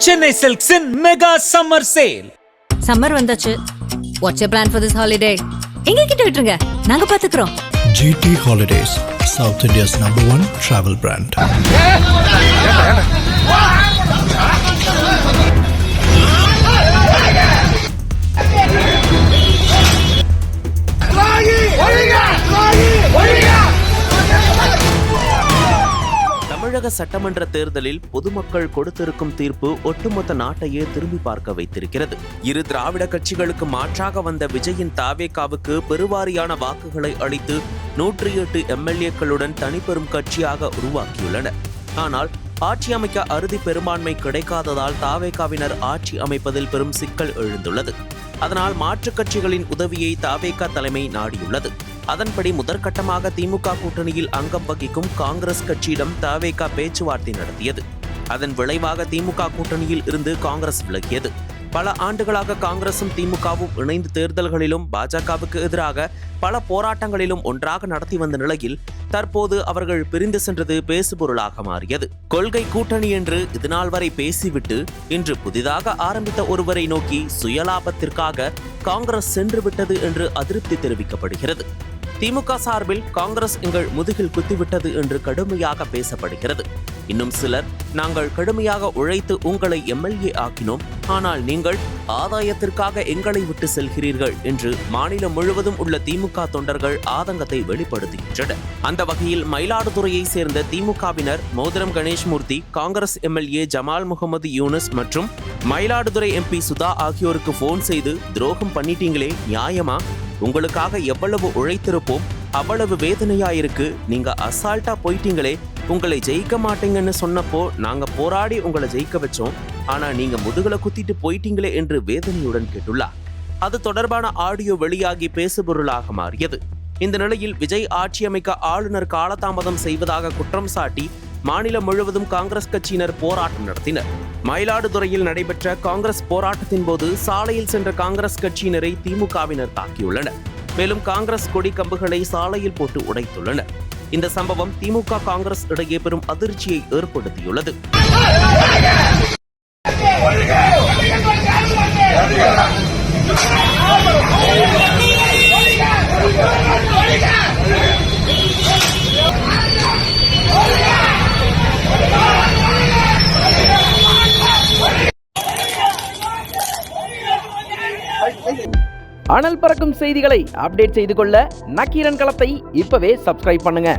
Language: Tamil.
Chennai Silks in mega summer sale. Summer வந்தாச்சு. What's your plan for this holiday? எங்க கிட்ட விட்டுருங்க, நாங்க பாத்துக்கிறோம். GT Holidays, South India's #1 travel brand. தமிழக சட்டமன்ற தேர்தலில் பொதுமக்கள் கொடுத்திருக்கும் தீர்ப்பு ஒட்டுமொத்த நாட்டையே திரும்பி பார்க்க வைத்திருக்கிறது. இரு திராவிட கட்சிகளுக்கு மாற்றாக வந்த விஜயின் தாவேகாவுக்கு பெருவாரியான வாக்குகளை அளித்து 108 எம்எல்ஏக்களுடன் தனிப்பெரும் கட்சியாக உருவாக்கியுள்ளனர். ஆனால் ஆட்சி அமைக்க அறுதி பெரும்பான்மை கிடைக்காததால் தாவேகாவினர் ஆட்சி அமைப்பதில் பெரும் சிக்கல் எழுந்துள்ளது. அதனால் மாற்றுக் கட்சிகளின் உதவியை தாவேகா தலைமை நாடியுள்ளது. அதன்படி முதற்கட்டமாக திமுக கூட்டணியில் அங்கம் வகிக்கும் காங்கிரஸ் கட்சியிடம் தாவேகா பேச்சுவார்த்தை நடத்தியது. அதன் விளைவாக திமுக கூட்டணியில் இருந்து காங்கிரஸ் விலகியது. பல ஆண்டுகளாக காங்கிரசும் திமுகவும் இணைந்து தேர்தல்களிலும் பாஜகவுக்கு எதிராக பல போராட்டங்களிலும் ஒன்றாக நடத்தி வந்த நிலையில் தற்போது அவர்கள் பிரிந்து சென்றது பேசுபொருளாக மாறியது. கொள்கை கூட்டணி என்று இதுநாள் வரை பேசிவிட்டு இன்று புதிதாக ஆரம்பித்த ஒருவரை நோக்கி சுயலாபத்திற்காக காங்கிரஸ் சென்று விட்டது என்று அதிருப்தி தெரிவிக்கப்படுகிறது. திமுக சார்பில் காங்கிரஸ் எங்கள் முதுகில் குத்திவிட்டது என்று கடுமையாக பேசப்படுகிறது. இன்னும் சிலர், நாங்கள் கடுமையாக உழைத்து உங்களை எம்எல்ஏ ஆக்கினோம், ஆனால் நீங்கள் ஆதாயத்திற்காக எங்களை விட்டு செல்கிறீர்கள் என்று மாநிலம் முழுவதும் உள்ள திமுக தொண்டர்கள் ஆதங்கத்தை வெளிப்படுத்துகின்றனர். அந்த வகையில் மயிலாடுதுறையை சேர்ந்த திமுகவினர் மோதிரம் கணேஷ்மூர்த்தி, காங்கிரஸ் எம்எல்ஏ ஜமால் முகமது யூனுஸ் மற்றும் மயிலாடுதுறை எம்பி சுதா ஆகியோருக்கு போன் செய்து, துரோகம் பண்ணிட்டீங்களே, நியாயமா? உங்களுக்காக எவ்வளவு உழைத்திருப்போம், அவ்வளவு வேதனையாயிருக்கு, நீங்க அசால்ட்டா போயிட்டீங்களே, உங்களை ஜெயிக்க மாட்டீங்கன்னு சொன்னப்போ நாங்க போராடி உங்களை ஜெயிக்க வச்சோம், ஆனா நீங்க முதுகுல குத்திட்டு போயிட்டீங்களே என்று வேதனையுடன் கேட்டுள்ளார். அது தொடர்பான ஆடியோ வெளியாகி பேசுபொருளாக மாறியது. இந்த நிலையில் விஜய் ஆட்சி அமைக்க ஆளுநர் காலதாமதம் செய்வதாக குற்றம் சாட்டி மாநிலம் முழுவதும் காங்கிரஸ் கட்சியினர் போராட்டம் நடத்தினர். மயிலாடுதுறையில் நடைபெற்ற காங்கிரஸ் போராட்டத்தின் போது சாலையில் சென்ற காங்கிரஸ் கட்சியினரை திமுகவினர் தாக்கியுள்ளனர். மேலும் காங்கிரஸ் கொடி கம்புகளை சாலையில் போட்டு உடைத்துள்ளனர். இந்த சம்பவம் திமுக காங்கிரஸ் இடையே பெரும் அதிர்ச்சியை ஏற்படுத்தியுள்ளது. அனல் பறக்கும் செய்திகளை அப்டேட் செய்து கொள்ள நக்கீரன் களத்தை இப்பவே சப்ஸ்கிரைப் பண்ணுங்க.